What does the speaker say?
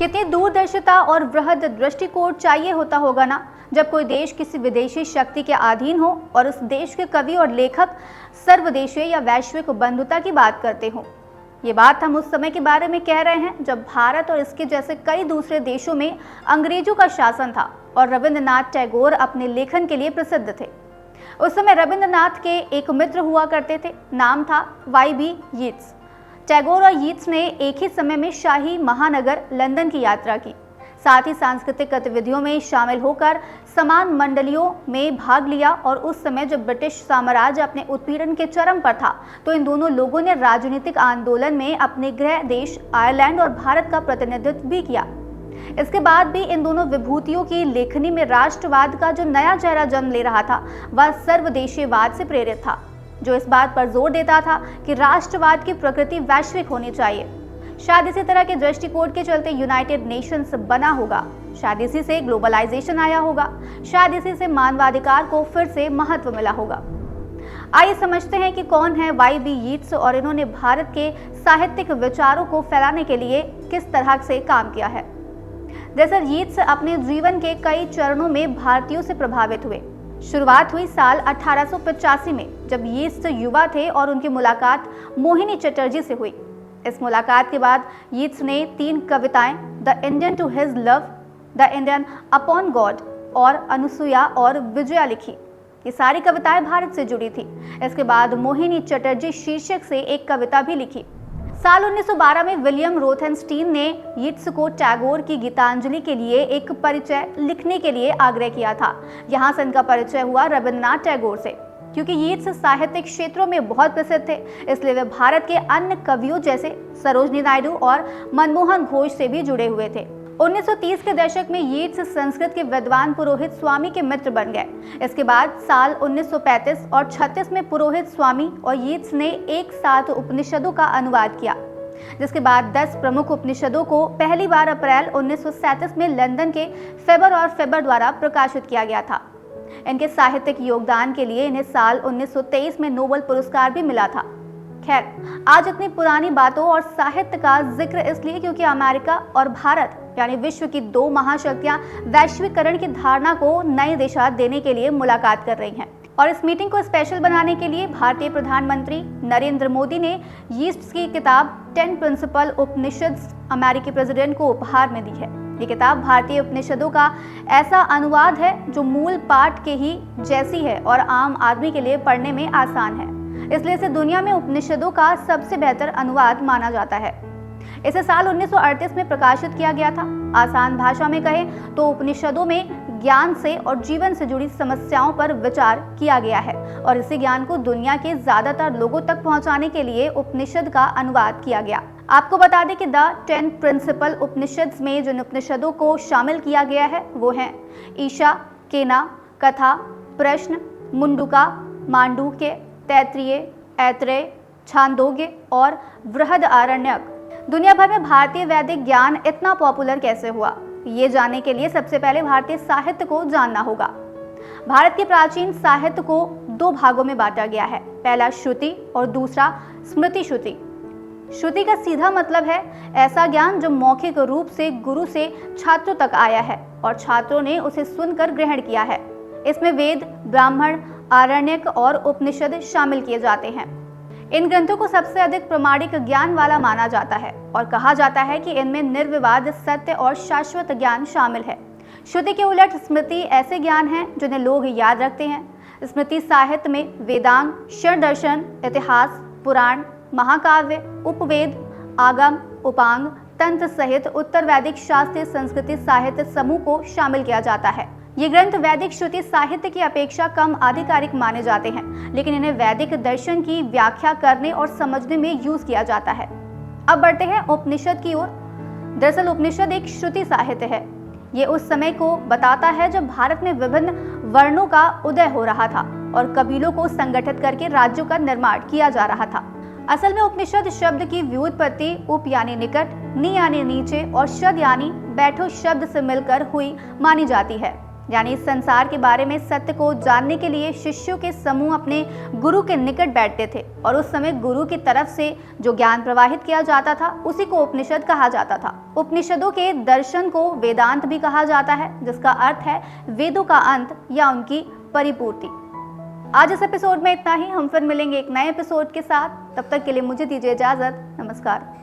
कितनी दूरदर्शिता और वृहद दृष्टिकोण चाहिए होता होगा ना, जब कोई देश किसी विदेशी शक्ति के अधीन हो और उस देश के कवि और लेखक सर्वदेशीय या वैश्विक बंधुता की बात करते हो। ये बात हम उस समय के बारे में कह रहे हैं जब भारत और इसके जैसे कई दूसरे देशों में अंग्रेजों का शासन था और रविंद्रनाथ टैगोर अपने लेखन के लिए प्रसिद्ध थे। उस समय रविंद्रनाथ के एक मित्र हुआ करते थे, नाम था वाई.बी. यीट्स। टैगोर और यीट्स ने एक ही समय में शाही महानगर लंदन की यात्रा की, साथ ही सांस्कृतिक गतिविधियों में शामिल होकर समान मंडलियों में भाग लिया। और उस समय जब ब्रिटिश साम्राज्य अपने उत्पीड़न के चरम पर था, तो इन दोनों लोगों ने राजनीतिक आंदोलन में अपने गृह देश आयरलैंड और भारत का प्रतिनिधित्व भी किया। इसके बाद भी इन दोनों विभूतियों की लेखनी में राष्ट्रवाद का जो नया चेहरा जन्म ले रहा था, वह सर्वदेशीयवाद से प्रेरित था, जो इस बात पर जोर देता था कि राष्ट्रवाद की प्रकृति वैश्विक होनी चाहिए। शायद इसी तरह के दृष्टिकोण के चलते यूनाइटेड नेशंस बना होगा, शायद इसी से ग्लोबलाइजेशन आया होगा, शायद इसी से मानवाधिकार को फिर से महत्व मिला होगा। आइए समझते हैं कि कौन है वाई.बी. यीट्स और इन्होंने भारत के साहित्यिक विचारों को फैलाने के लिए किस तरह से काम किया है। दरअसल यीट्स अपने जीवन के कई चरणों में भारतीयों से प्रभावित हुए। शुरुआत हुई साल 1885 में, जब यीट्स युवा थे और उनकी मुलाकात मोहिनी चटर्जी से हुई। इस मुलाकात के बाद यीट्स ने 3 कविताएं, the Indian to his love, the Indian upon God और अनुसुया और विजया लिखी। ये सारी कविताएं भारत से जुड़ी थी। इसके बाद मोहिनी चटर्जी शीर्षक से एक कविता भी लिखी। साल 1912 में विलियम रोथेनस्टीन ने यीट्स को टैगोर की गीतांजलि के लिए एक परिचय लिखने के लिए आग्रह किया था। यहाँ से इनका परिचय हुआ रविंद्रनाथ टैगोर से। क्योंकि यीट्स साहित्यिक क्षेत्रों में बहुत प्रसिद्ध थे, इसलिए वे भारत के अन्य कवियों जैसे सरोजनी नायडू और मनमोहन घोष से भी जुड़े हुए थे। 1930 के दशक में यीट्स संस्कृत के विद्वान पुरोहित स्वामी के मित्र बन गए। इसके बाद साल 1935 और 36 में पुरोहित स्वामी और यीट्स ने एक साथ उपनिषदों का अनुवाद किया, जिसके बाद 10 प्रमुख उपनिषदों को पहली बार अप्रैल 1937 में लंदन के फेबर और फेबर द्वारा प्रकाशित किया गया था। इनके साहित्यिक योगदान के लिए इन्हें साल 1923 में नोबेल पुरस्कार भी मिला था। खैर, आज इतनी पुरानी बातों और साहित्य का जिक्र इसलिए क्योंकि अमेरिका और भारत यानी विश्व की 2 महाशक्तियां वैश्वीकरण की धारणा को नई दिशा देने के लिए मुलाकात कर रही हैं। और इस मीटिंग को स्पेशल बनाने के लिए भारतीय प्रधानमंत्री नरेंद्र मोदी ने यीट्स की किताब 10 प्रिंसिपल उपनिषद्स अमेरिकी प्रेसिडेंट को उपहार में दी है। ये किताब भारतीय उपनिषदों का ऐसा अनुवाद है जो मूल पाठ के ही जैसी है और आम आदमी के लिए पढ़ने में आसान है, इसलिए इसे दुनिया में उपनिषदों का सबसे बेहतर अनुवाद माना जाता है। इसे साल 1938 में प्रकाशित किया गया था। आसान भाषा में कहें तो उपनिषदों में ज्ञान से और जीवन से जुड़ी समस्याओं पर विचार किया गया है और इसी ज्ञान को दुनिया के ज्यादातर लोगों तक पहुंचाने के लिए उपनिषद का अनुवाद किया गया। आपको बता दें कि द 10 प्रिंसिपल उपनिषद्स में जिन उपनिषदों को शामिल किया गया है वो हैं ईशा, केना, कथा, प्रश्न, मुंडुका, मांडूक्य, तैत्तिरीय, ऐतरेय, छांदोग्य और बृहदारण्यक। दुनिया भर में भारतीय वैदिक ज्ञान इतना पॉपुलर कैसे हुआ, ये जानने के लिए सबसे पहले भारतीय साहित्य को जानना होगा। भारत के प्राचीन साहित्य को 2 भागों में बांटा गया है, पहला श्रुति और दूसरा स्मृति श्रुति। श्रुति का सीधा मतलब है ऐसा ज्ञान जो मौखिक रूप से गुरु से छात्रों तक आया है और छात्रों ने उसे सुनकर ग्रहण किया है। इसमें वेद, ब्राह्मण, आरण्यक और उपनिषद शामिल किए जाते हैं। इन ग्रंथों को सबसे अधिक प्रामाणिक ज्ञान वाला माना जाता है और कहा जाता है कि इनमें निर्विवाद सत्य और शाश्वत ज्ञान शामिल है। श्रुति के उलट स्मृति ऐसे ज्ञान हैं जिन्हें लोग याद रखते हैं। स्मृति साहित्य में वेदांग, क्षण दर्शन, इतिहास, पुराण, महाकाव्य, उपवेद, आगम, उपांग, तंत्र सहित उत्तर वैदिक शास्त्रीय संस्कृति साहित्य समूह को शामिल किया जाता है। ये ग्रंथ वैदिक श्रुति साहित्य की अपेक्षा कम आधिकारिक माने जाते हैं, लेकिन इन्हें वैदिक दर्शन की व्याख्या करने और समझने में यूज किया जाता है। अब बढ़ते हैं उपनिषद की ओर। दरअसल उपनिषद एक श्रुति साहित्य है। ये उस समय को बताता है जब भारत में विभिन्न वर्णों का उदय हो रहा था और कबीलों को संगठित करके राज्यों का निर्माण किया जा रहा था। असल में उपनिषद शब्द की व्युत्पत्ति उप यानी निकट, नी यानी नीचे और शद यानी बैठो शब्द से मिलकर हुई मानी जाती है। यानी इस संसार के बारे में सत्य को जानने के लिए शिष्यों के समूह अपने गुरु के निकट बैठते थे और उस समय गुरु की तरफ से जो ज्ञान प्रवाहित किया जाता था उसी को उपनिषद कहा जाता था। उपनिषदों के दर्शन को वेदांत भी कहा जाता है, जिसका अर्थ है वेदों का अंत या उनकी परिपूर्ति। आज इस एपिसोड में इतना ही। हम फिर मिलेंगे एक नए एपिसोड के साथ। तब तक के लिए मुझे दीजिए इजाजत। नमस्कार।